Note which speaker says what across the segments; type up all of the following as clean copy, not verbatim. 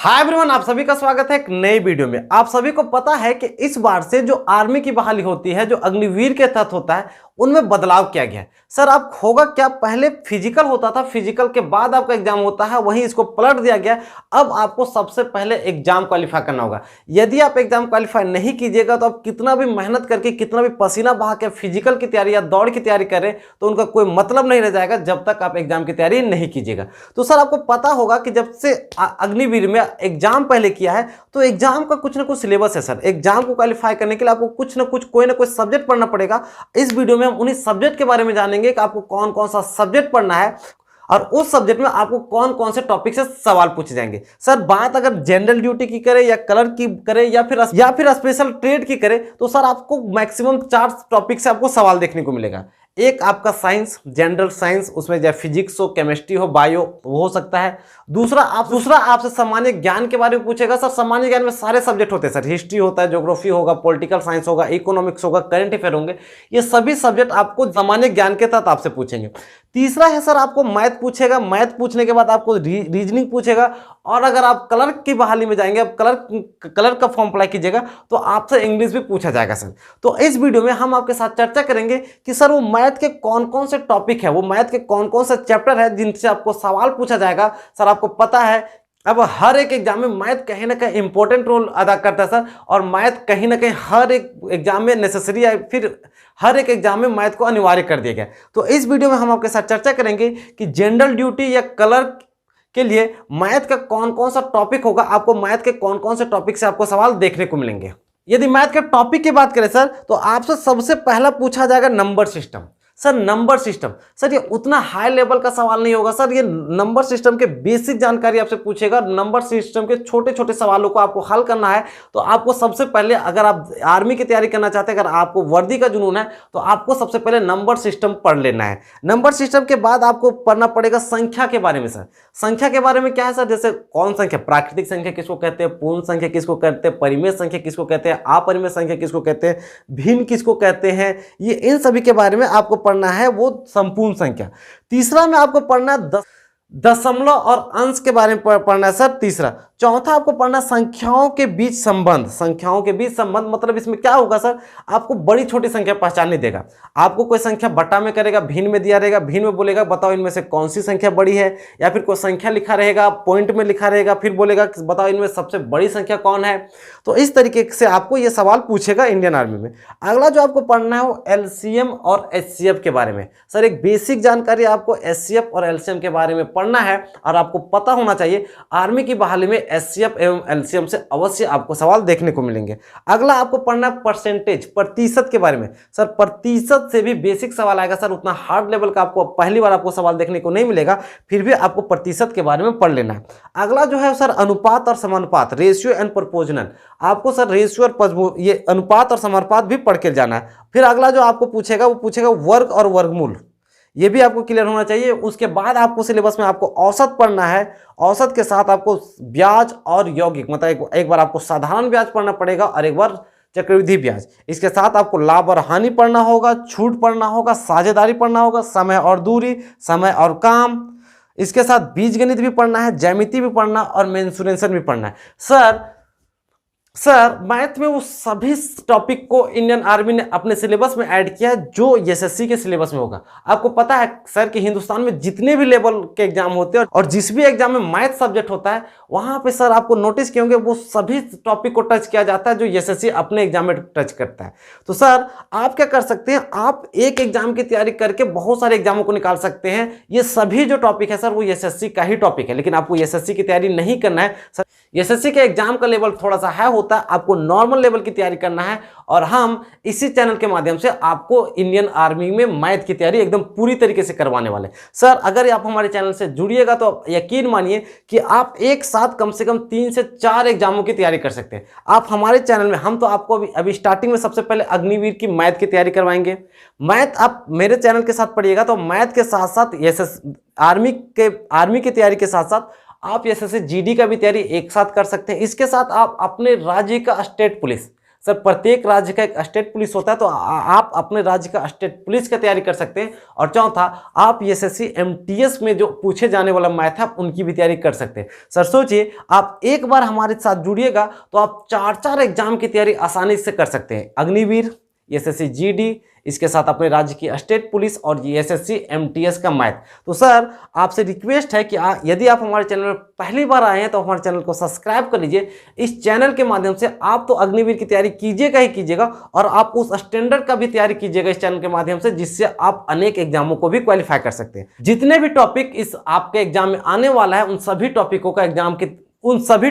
Speaker 1: Hi everyone, आप सभी का स्वागत है एक नई वीडियो में। आप सभी को पता है कि इस बार से जो आर्मी की बहाली होती है, जो अग्निवीर के तहत होता है, उनमें बदलाव किया गया है। सर आप होगा क्या, पहले फिजिकल होता था, फिजिकल के बाद आपका एग्जाम होता है, वहीं इसको पलट दिया गया। अब आपको सबसे पहले एग्जाम क्वालिफाई करना होगा। यदि आप एग्जाम क्वालिफाई नहीं कीजिएगा तो आप कितना भी मेहनत करके, कितना भी पसीना बहा के फिजिकल की तैयारी या दौड़ की तैयारी करें तो उनका कोई मतलब नहीं रह जाएगा जब तक आप एग्जाम की तैयारी नहीं कीजिएगा। तो सर आपको पता होगा कि जब से अग्निवीर में एग्जाम पहले किया है तो एग्जाम का कुछ ना कुछ सिलेबस है। सर एग्जाम को क्वालिफाई करने के लिए आपको कुछ ना कुछ, कोई ना कोई सब्जेक्ट पढ़ना पड़ेगा। इस वीडियो में हम उन्हीं सब्जेक्ट के बारे में जानेंगे कि आपको कौन कौन सा सब्जेक्ट पढ़ना है और उस सब्जेक्ट में आपको कौन कौन से टॉपिक से सवाल पूछे जाएंगे। सर बात अगर जनरल ड्यूटी की करें या कलर की करें या फिर स्पेशल ट्रेड की करें तो सर आपको मैक्सिमम 4 टॉपिक से आपको सवाल देखने को मिलेगा। एक आपका साइंस, जनरल साइंस, उसमें चाहे फिजिक्स हो, केमिस्ट्री हो, बायो वो हो सकता है। दूसरा आपसे सामान्य ज्ञान के बारे में पूछेगा। सर सामान्य ज्ञान में सारे सब्जेक्ट होते हैं। सर हिस्ट्री होता है, ज्योग्राफी होगा, पॉलिटिकल साइंस होगा, इकोनॉमिक्स होगा, करंट अफेयर होंगे। ये सभी सब्जेक्ट आपको सामान्य ज्ञान के तहत आपसे पूछेंगे। तीसरा है सर आपको मैथ पूछेगा। मैथ पूछने के बाद आपको रीजनिंग पूछेगा। और अगर आप कलर की बहाली में जाएंगे, आप कलर का फॉर्म अप्लाई कीजिएगा तो आपसे इंग्लिश भी पूछा जाएगा। सर तो इस वीडियो में हम आपके साथ चर्चा करेंगे कि सर वो मैथ के कौन कौन से टॉपिक है, वो मैथ के कौन कौन से चैप्टर है जिनसे आपको सवाल पूछा जाएगा। सर आपको पता है अब हर एक एग्जाम में मैथ कहीं ना कहीं इंपॉर्टेंट रोल अदा करता है सर, और मैथ कहीं ना कहीं हर एक एग्जाम में नेसेसरी है, फिर हर एक एग्जाम में मैथ को अनिवार्य कर दिया गया। तो इस वीडियो में हम आपके साथ चर्चा करेंगे कि जनरल ड्यूटी या कलर के लिए मैथ का कौन कौन सा टॉपिक होगा, आपको मैथ के कौन कौन से टॉपिक से आपको सवाल देखने को मिलेंगे। यदि मैथ के टॉपिक की बात करें सर तो आपसे सबसे पहला पूछा जाएगा number system. Sir number system, sir ये उतना हाई लेवल का सवाल नहीं होगा। सर ये नंबर सिस्टम के बेसिक जानकारी आपसे पूछेगा। नंबर सिस्टम के छोटे छोटे सवालों को आपको हल करना है। तो आपको सबसे पहले, अगर आप आर्मी की तैयारी करना चाहते हैं, अगर आपको वर्दी का जुनून है तो आपको सबसे पहले नंबर सिस्टम पढ़ लेना है। नंबर सिस्टम के बाद आपको पढ़ना पड़ेगा संख्या के बारे में। सर संख्या के बारे में क्या है सर, जैसे कौन संख्या, प्राकृतिक संख्या किसको कहते हैं, पूर्ण संख्या किसको कहते हैं, परिमेय संख्या किसको कहते हैं, अपरिमेय संख्या किसको कहते हैं, भिन्न किसको कहते हैं, ये इन सभी के बारे में आपको पढ़ना है, वो संपूर्ण संख्या। तीसरा में आपको पढ़ना दशमलव और अंश के बारे में पढ़ना है सर तीसरा। चौथा आपको पढ़ना संख्याओं के बीच संबंध। संख्याओं के बीच संबंध मतलब इसमें क्या होगा सर, आपको बड़ी छोटी संख्या पहचानने देगा। आपको कोई संख्या बटा में करेगा, भिन्न में दिया रहेगा, भिन्न में बोलेगा बताओ इनमें से कौन सी संख्या बड़ी है, या फिर कोई संख्या लिखा रहेगा, पॉइंट में लिखा रहेगा, फिर बोलेगा कि बताओ इनमें सबसे बड़ी संख्या कौन है। तो इस तरीके से आपको ये सवाल पूछेगा इंडियन आर्मी में। अगला जो आपको पढ़ना है वो एलसीएम और एचसीएफ के बारे में। सर एक बेसिक जानकारी आपको एचसीएफ और एलसीएम के बारे में पढ़ना है, और आपको पता होना चाहिए आर्मी की बहाली में एचसीएफ एवं एलसीएम से अवश्य आपको सवाल देखने को मिलेंगे। अगला आपको पढ़ना है परसेंटेज, प्रतिशत के बारे में। सर प्रतिशत से भी बेसिक सवाल आएगा। सर उतना हार्ड लेवल का आपको पहली बार आपको सवाल देखने को नहीं मिलेगा, फिर भी आपको प्रतिशत के बारे में पढ़ लेना है। अगला जो है सर अनुपात और समानुपात, रेशियो एंड प्रोपोर्शनल। आपको सर रेशियो और ये अनुपात और समानुपात भी पढ़ के जाना है। फिर अगला जो आपको पूछेगा वो पूछेगा वर्ग और वर्गमूल, ये भी आपको क्लियर होना चाहिए। उसके बाद आपको सिलेबस में आपको औसत पढ़ना है। औसत के साथ आपको ब्याज और यौगिक, मतलब एक बार आपको साधारण ब्याज पढ़ना पड़ेगा और एक बार चक्रवृद्धि ब्याज। इसके साथ आपको लाभ और हानि पढ़ना होगा, छूट पढ़ना होगा, साझेदारी पढ़ना होगा, समय और दूरी, समय और काम। इसके साथ बीजगणित भी पढ़ना है, ज्यामिति भी पढ़ना और मेंसुरेशन भी पढ़ना है। सर मैथ में वो सभी टॉपिक को इंडियन आर्मी ने अपने सिलेबस में ऐड किया है जो एसएससी के सिलेबस में होगा। आपको पता है सर कि हिंदुस्तान में जितने भी लेवल के एग्जाम होते हैं और जिस भी एग्जाम में मैथ सब्जेक्ट होता है वहां पे सर आपको नोटिस किए होंगे वो सभी टॉपिक को टच किया जाता है जो एसएससी अपने एग्जाम में टच करता है। तो सर आप क्या कर सकते हैं, आप एक एग्जाम की तैयारी करके बहुत सारे एग्जामों को निकाल सकते हैं। ये सभी जो टॉपिक है सर वो एसएससी का ही टॉपिक है, लेकिन आपको एसएससी की तैयारी नहीं करना है। सर एसएससी के एग्जाम का लेवल थोड़ा सा हाई होता है, आपको नॉर्मल लेवल की तैयारी करना है। और हम इसी चैनल के माध्यम से आपको इंडियन आर्मी में मैथ की तैयारी एकदम पूरी तरीके से करवाने वाले। सर अगर आप हमारे चैनल से जुड़िएगा तो यकीन मानिए कि आप एक साथ कम से कम 3 से 4 एग्जामों की तैयारी कर सकते हैं। आप हमारे चैनल में, हम तो आपको अभी स्टार्टिंग में सबसे पहले अग्निवीर की मैथ की तैयारी करवाएंगे। मैथ आप मेरे चैनल के साथ पढ़िएगा तो मैथ के साथ साथ आर्मी की तैयारी के साथ साथ आप एसएससी जीडी का भी तैयारी एक साथ कर सकते हैं। इसके साथ आप अपने राज्य का स्टेट पुलिस, सर प्रत्येक राज्य का एक स्टेट पुलिस होता है, तो आप अपने राज्य का स्टेट पुलिस की तैयारी कर सकते हैं। और चौथा, आप एसएससी एमटीएस में जो पूछे जाने वाला मैथ है उनकी भी तैयारी कर सकते हैं। सर सोचिए, आप एक बार हमारे साथ जुड़िएगा तो आप 4 एग्जाम की तैयारी आसानी से कर सकते हैं। अग्निवीर, एसएससी जीडी, इसके साथ अपने राज्य की स्टेट पुलिस और एसएससी एमटीएस का मैथ। तो सर आपसे रिक्वेस्ट है कि यदि आप हमारे चैनल में पहली बार आए हैं तो हमारे चैनल को सब्सक्राइब कर लीजिए। इस चैनल के माध्यम से आप तो अग्निवीर की तैयारी कीजिएगा ही कीजिएगा, और आप उस स्टैंडर्ड का भी तैयारी कीजिएगा इस चैनल के माध्यम से, जिससे आप अनेक एग्जामों को भी क्वालिफाई कर सकते हैं। जितने भी टॉपिक इस आपके एग्जाम में आने वाला है, उन सभी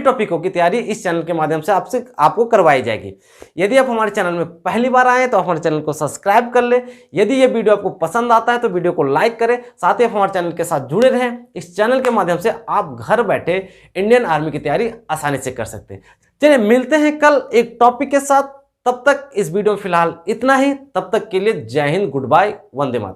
Speaker 1: टॉपिकों की तैयारी इस चैनल के माध्यम से आपको करवाई जाएगी। यदि आप हमारे चैनल में पहली बार आए तो हमारे चैनल को सब्सक्राइब कर ले। यदि ये वीडियो आपको पसंद आता है तो वीडियो को लाइक करें, साथ ही आप हमारे चैनल के साथ जुड़े रहें। इस चैनल के माध्यम से आप घर बैठे इंडियन आर्मी की तैयारी आसानी से कर सकते हैं। चलिए मिलते हैं कल एक टॉपिक के साथ। तब तक इस वीडियो में फिलहाल इतना ही। तब तक के लिए जय हिंद, गुड बाय, वंदे मातरम।